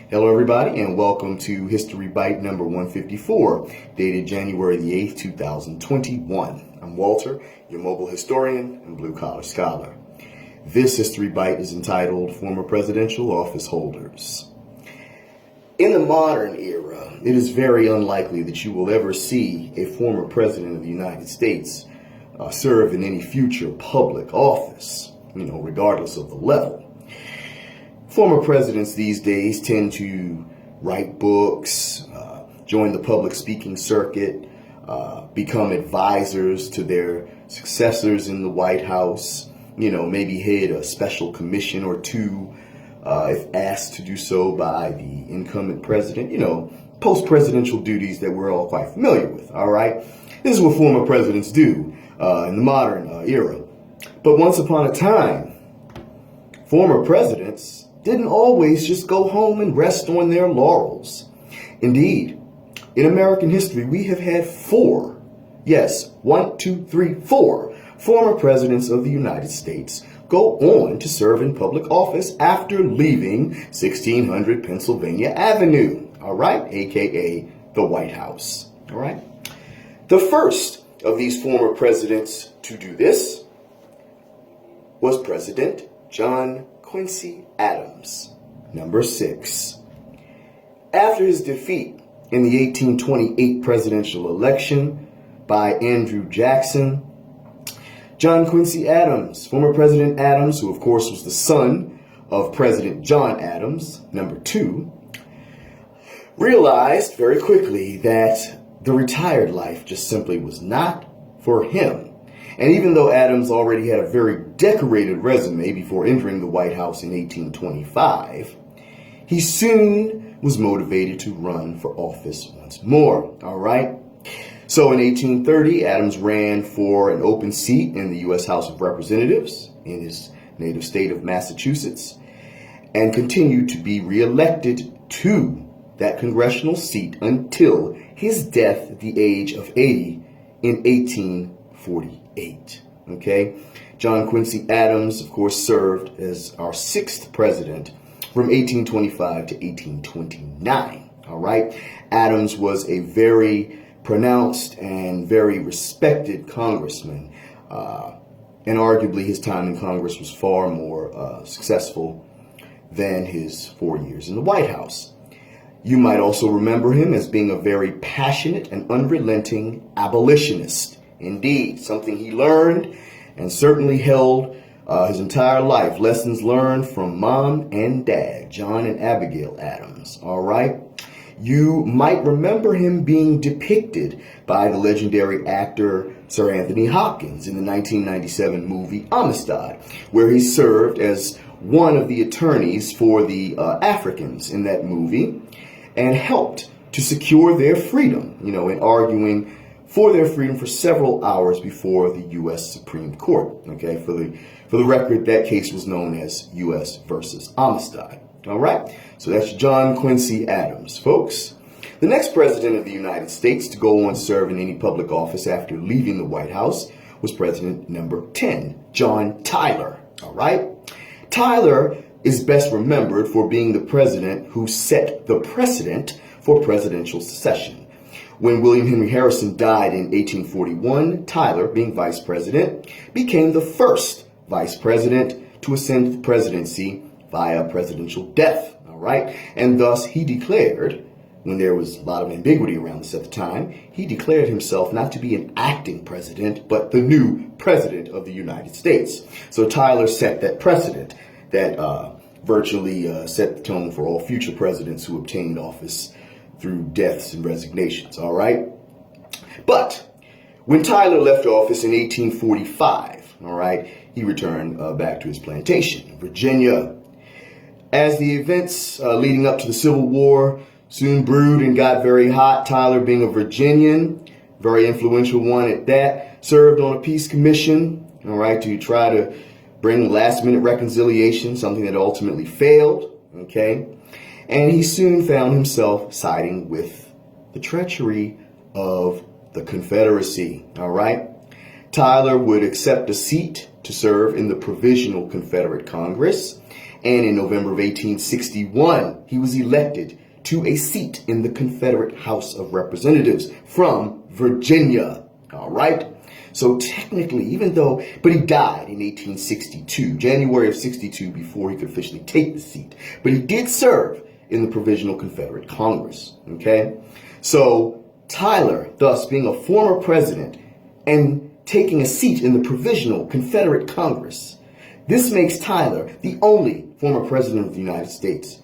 Hello everybody and welcome to History Bite number 154, dated January the 8th, 2021. I'm Walter, your mobile historian and blue-collar scholar. This History Bite is entitled Former Presidential Office Holders. In the modern era, it is very unlikely that you will ever see a former president of the United States serve in any future public office, regardless of the level. Former presidents these days tend to write books, join the public speaking circuit, become advisors to their successors in the White House, maybe head a special commission or two if asked to do so by the incumbent president, post-presidential duties that we're all quite familiar with, all right? This is what former presidents do in the modern era. But once upon a time, former presidents didn't always just go home and rest on their laurels. Indeed, in American history, we have had four former presidents of the United States go on to serve in public office after leaving 1600 Pennsylvania Avenue, all right, aka the White House, all right? The first of these former presidents to do this was President John Quincy Adams, number 6. After his defeat in the 1828 presidential election by Andrew Jackson, John Quincy Adams, former President Adams, who of course was the son of President John Adams, number 2, realized very quickly that the retired life just simply was not for him. And even though Adams already had a very decorated resume before entering the White House in 1825, he soon was motivated to run for office once more, all right? So in 1830, Adams ran for an open seat in the U.S. House of Representatives in his native state of Massachusetts and continued to be reelected to that congressional seat until his death at the age of 80 in 1848. Okay, John Quincy Adams, of course, served as our 6th president from 1825 to 1829. All right, Adams was a very pronounced and very respected congressman, and arguably his time in Congress was far more successful than his 4 years in the White House. You might also remember him as being a very passionate and unrelenting abolitionist. Indeed, something he learned and certainly held his entire life. Lessons learned from mom and dad, John and Abigail Adams, all right? You might remember him being depicted by the legendary actor Sir Anthony Hopkins in the 1997 movie Amistad, where he served as one of the attorneys for the Africans in that movie and helped to secure their freedom, in arguing for their freedom for several hours before the U.S. Supreme Court. Okay, for the record, that case was known as U.S. versus Amistad. All right, so that's John Quincy Adams, folks. The next president of the United States to go on to serve in any public office after leaving the White House was President number 10, John Tyler. All right, Tyler is best remembered for being the president who set the precedent for presidential succession. When William Henry Harrison died in 1841, Tyler, being vice president, became the first vice president to ascend to the presidency via presidential death, all right? And thus he declared, when there was a lot of ambiguity around this at the time, he declared himself not to be an acting president, but the new president of the United States. So Tyler set that precedent that virtually set the tone for all future presidents who obtained office through deaths and resignations, all right? But when Tyler left office in 1845, all right, he returned back to his plantation, Virginia. As the events leading up to the Civil War soon brewed and got very hot, Tyler, being a Virginian, very influential one at that, served on a peace commission, all right, to try to bring last-minute reconciliation, something that ultimately failed, okay? And he soon found himself siding with the treachery of the Confederacy, all right? Tyler would accept a seat to serve in the Provisional Confederate Congress And in November of 1861, he was elected to a seat in the Confederate House of Representatives from Virginia. All right. So technically, but he died in 1862, January of 62, before he could officially take the seat. But he did serve in the Provisional Confederate Congress. Okay. So Tyler, thus being a former president and taking a seat in the Provisional Confederate Congress, this makes Tyler the only former president of the United States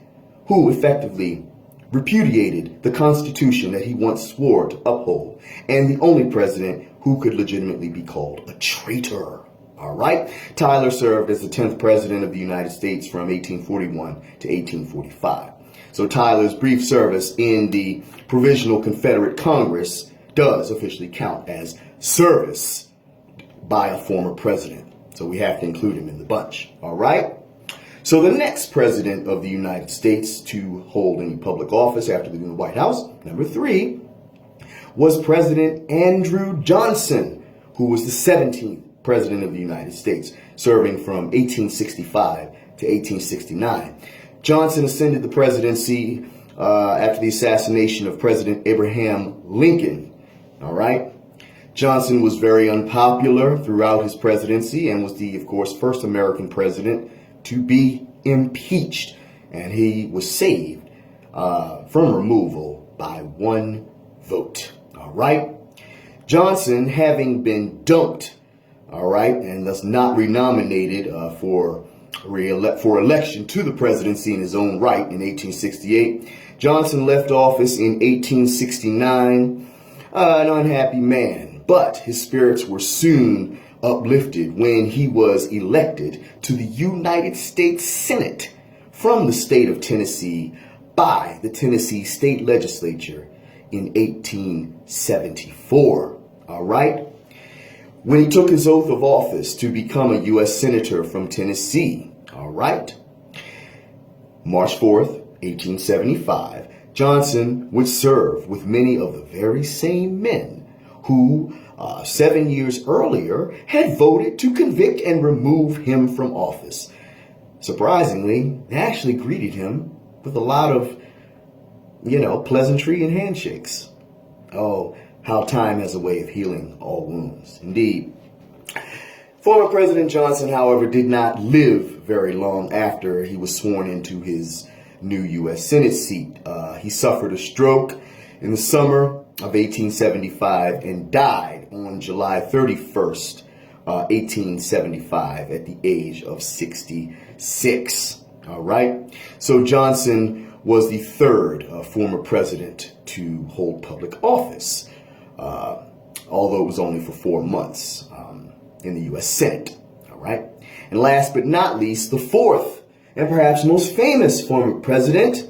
who effectively repudiated the Constitution that he once swore to uphold, and the only president who could legitimately be called a traitor. All right? Tyler served as the 10th president of the United States from 1841 to 1845. So Tyler's brief service in the Provisional Confederate Congress does officially count as service by a former president. So we have to include him in the bunch. All right? So the next president of the United States to hold any public office after leaving the White House, number 3, was President Andrew Johnson, who was the 17th president of the United States, serving from 1865 to 1869. Johnson ascended the presidency after the assassination of President Abraham Lincoln. All right. Johnson was very unpopular throughout his presidency and was the, of course, first American president to be impeached. And he was saved from removal by 1 vote. All right. Johnson, having been dumped, all right, and thus not renominated for election to the presidency in his own right in 1868, Johnson left office in 1869, an unhappy man. But his spirits were soon uplifted when he was elected to the United States Senate from the state of Tennessee by the Tennessee State Legislature in 1874. All right. When he took his oath of office to become a U.S. Senator from Tennessee, all right, March 4th, 1875, Johnson would serve with many of the very same men who 7 years earlier had voted to convict and remove him from office. Surprisingly, they actually greeted him with a lot of, pleasantry and handshakes. Oh, how time has a way of healing all wounds. Indeed. Former President Johnson, however, did not live very long after he was sworn into his new U.S. Senate seat. He suffered a stroke in the summer of 1875 and died on July 31st, 1875 at the age of 66. All right. So Johnson was the third former president to hold public office, although it was only for 4 months in the U.S. Senate. All right. And last but not least, the fourth and perhaps most famous former president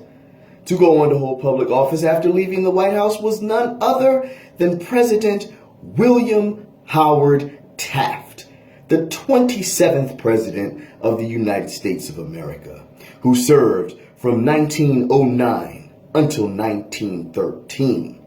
to go on to hold public office after leaving the White House was none other than President William Howard Taft, the 27th president of the United States of America, who served from 1909 until 1913.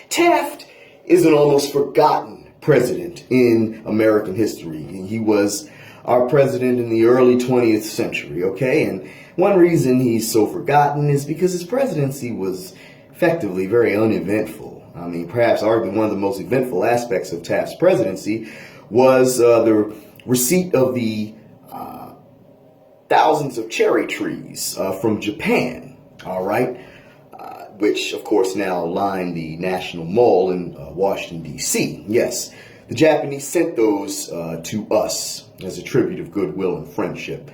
Taft is an almost forgotten president in American history. He was our president in the early 20th century, okay? And one reason he's so forgotten is because his presidency was effectively very uneventful. I mean, perhaps arguably one of the most eventful aspects of Taft's presidency was the receipt of the thousands of cherry trees from Japan, all right, which, of course, now line the National Mall in Washington, D.C. Yes, the Japanese sent those to us as a tribute of goodwill and friendship.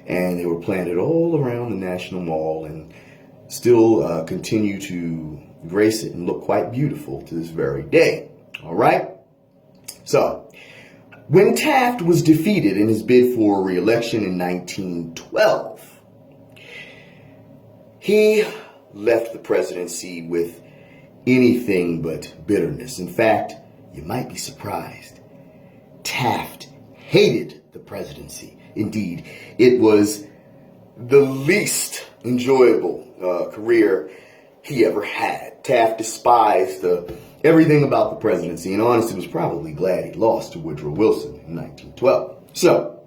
And they were planted all around the National Mall and still continue to grace it and look quite beautiful to this very day. All right? So, when Taft was defeated in his bid for re-election in 1912, he left the presidency with anything but bitterness. In fact, you might be surprised. Taft hated the presidency. Indeed, it was the least enjoyable career he ever had. Taft despised everything about the presidency, and honestly was probably glad he lost to Woodrow Wilson in 1912. So,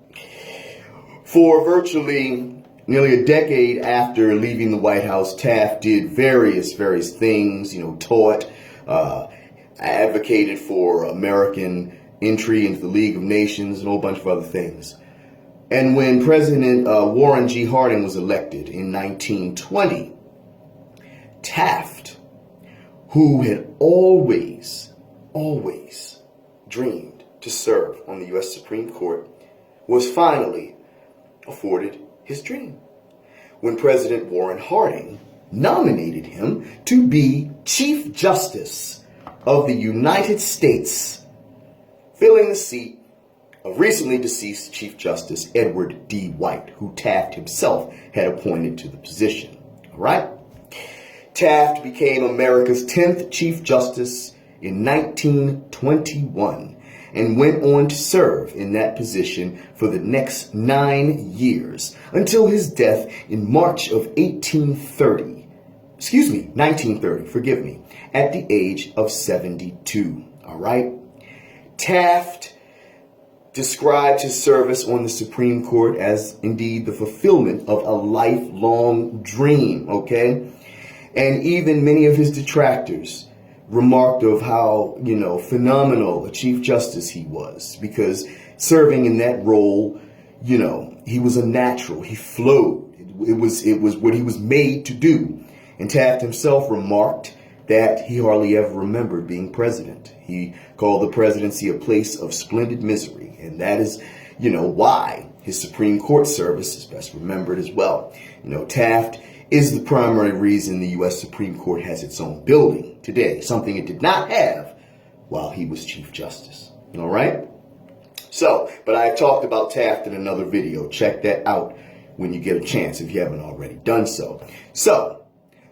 for virtually Nearly a decade after leaving the White House, Taft did various things, taught, advocated for American entry into the League of Nations and a whole bunch of other things. And when President Warren G. Harding was elected in 1920, Taft, who had always dreamed to serve on the U.S. Supreme Court, was finally afforded his dream when President Warren Harding nominated him to be Chief Justice of the United States, filling the seat of recently deceased Chief Justice Edward D. White, who Taft himself had appointed to the position. All right? Taft became America's 10th Chief Justice in 1921 and went on to serve in that position for the next 9 years until his death in March of 1930, at the age of 72. All right? Taft described his service on the Supreme Court as indeed the fulfillment of a lifelong dream, okay? And even many of his detractors remarked of how, phenomenal a Chief Justice he was, because serving in that role, he was a natural. He flowed. It was what he was made to do. And Taft himself remarked that he hardly ever remembered being president. He called the presidency a place of splendid misery. And that is, why his Supreme Court service is best remembered as well. Taft is the primary reason the U.S. Supreme Court has its own building today, something it did not have while he was Chief Justice. All right? So, but I talked about Taft in another video. Check that out when you get a chance if you haven't already done so. So,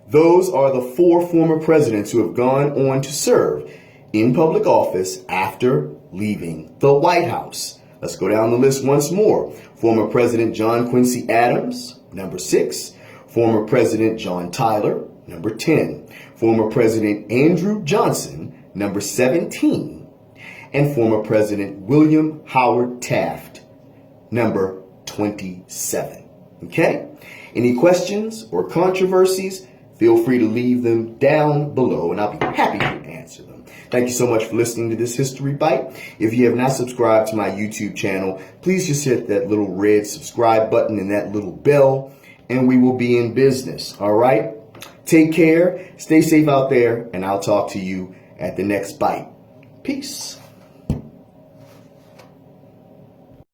those are the 4 former presidents who have gone on to serve in public office after leaving the White House. Let's go down the list once more. Former President John Quincy Adams, number 6. Former President John Tyler, number 10. Former President Andrew Johnson, number 17. And former President William Howard Taft, number 27. Okay? Any questions or controversies? Feel free to leave them down below, and I'll be happy to answer them. Thank you so much for listening to this History Bite. If you have not subscribed to my YouTube channel, please just hit that little red subscribe button and that little bell, and we will be in business. All right? Take care. Stay safe out there, and I'll talk to you at the next bite. Peace.